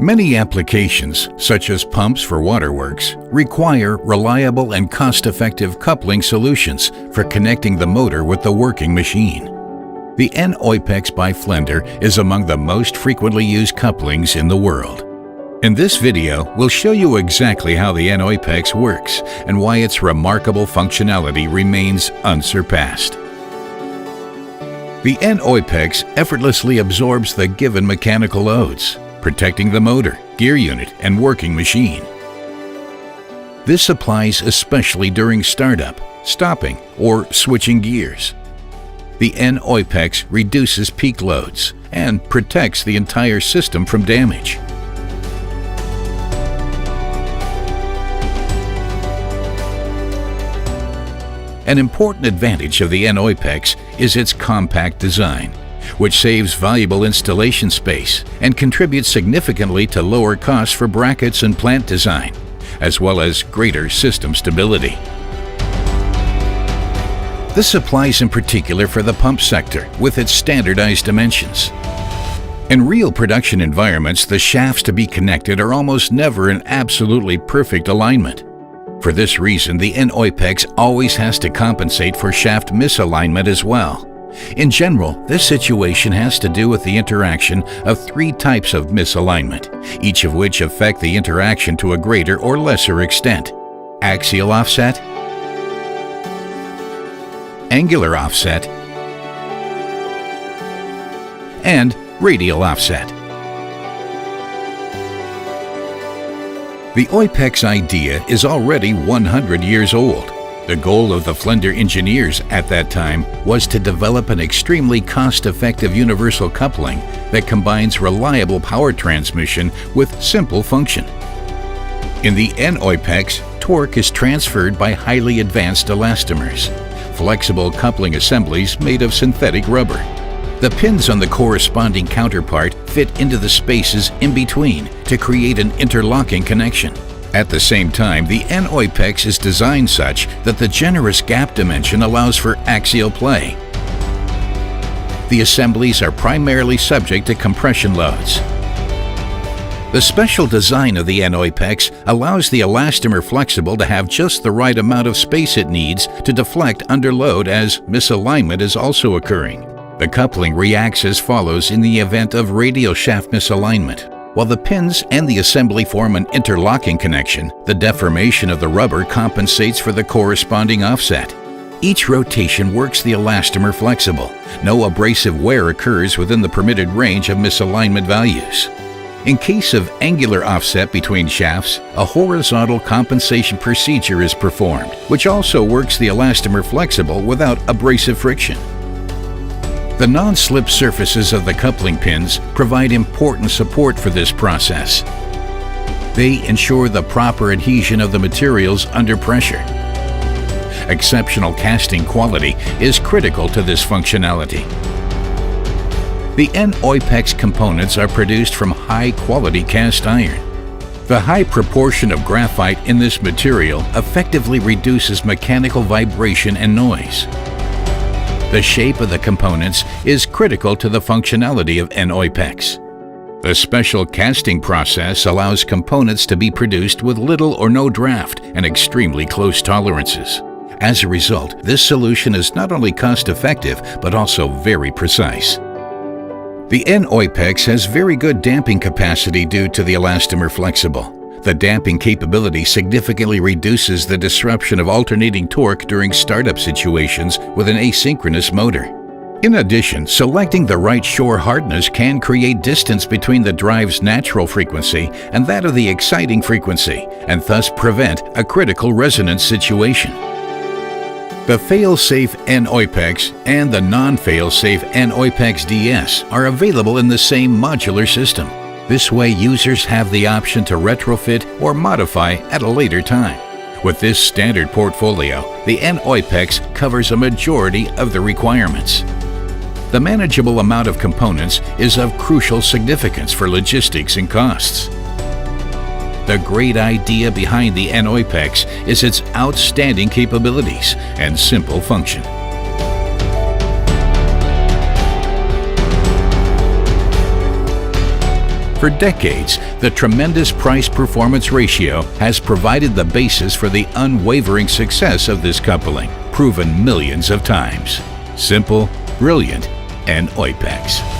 Many applications, such as pumps for waterworks, require reliable and cost-effective coupling solutions for connecting the motor with the working machine. The N-EUPEX by Flender is among the most frequently used couplings in the world. In this video, we'll show you exactly how the N-EUPEX works and why its remarkable functionality remains unsurpassed. The N-EUPEX effortlessly absorbs the given mechanical loads, protecting the motor, gear unit, and working machine. This applies especially during startup, stopping, or switching gears. The N-EUPEX reduces peak loads and protects the entire system from damage. An important advantage of the N-EUPEX is its compact design, which saves valuable installation space and contributes significantly to lower costs for brackets and plant design, as well as greater system stability. This applies in particular for the pump sector with its standardized dimensions. In real production environments, the shafts to be connected are almost never in absolutely perfect alignment. For this reason, the N-EUPEX always has to compensate for shaft misalignment as well. In general, this situation has to do with the interaction of three types of misalignment, each of which affect the interaction to a greater or lesser extent: axial offset, angular offset, and radial offset. The EUPEX idea is already 100 years old. The goal of the Flender engineers at that time was to develop an extremely cost-effective universal coupling that combines reliable power transmission with simple function. In the N-EUPEX, torque is transferred by highly advanced elastomers, flexible coupling assemblies made of synthetic rubber. The pins on the corresponding counterpart fit into the spaces in between to create an interlocking connection. At the same time, the N-EUPEX is designed such that the generous gap dimension allows for axial play. The assemblies are primarily subject to compression loads. The special design of the N-EUPEX allows the elastomer flexible to have just the right amount of space it needs to deflect under load as misalignment is also occurring. The coupling reacts as follows in the event of radial shaft misalignment. While the pins and the assembly form an interlocking connection, the deformation of the rubber compensates for the corresponding offset. Each rotation works the elastomer flexible. No abrasive wear occurs within the permitted range of misalignment values. In case of angular offset between shafts, a horizontal compensation procedure is performed, which also works the elastomer flexible without abrasive friction. The non-slip surfaces of the coupling pins provide important support for this process. They ensure the proper adhesion of the materials under pressure. Exceptional casting quality is critical to this functionality. The N-EUPEX components are produced from high-quality cast iron. The high proportion of graphite in this material effectively reduces mechanical vibration and noise. The shape of the components is critical to the functionality of N-EUPEX. The special casting process allows components to be produced with little or no draft and extremely close tolerances. As a result, this solution is not only cost-effective, but also very precise. The N-EUPEX has very good damping capacity due to the elastomer flexible. The damping capability significantly reduces the disruption of alternating torque during startup situations with an asynchronous motor. In addition, selecting the right shore hardness can create distance between the drive's natural frequency and that of the exciting frequency, and thus prevent a critical resonance situation. The fail-safe N-EUPEX and the non-fail-safe N-EUPEX DS are available in the same modular system. This way, users have the option to retrofit or modify at a later time. With this standard portfolio, the N-EUPEX covers a majority of the requirements. The manageable amount of components is of crucial significance for logistics and costs. The great idea behind the N-EUPEX is its outstanding capabilities and simple function. For decades, the tremendous price-performance ratio has provided the basis for the unwavering success of this coupling, proven millions of times. Simple, brilliant, and EUPEX.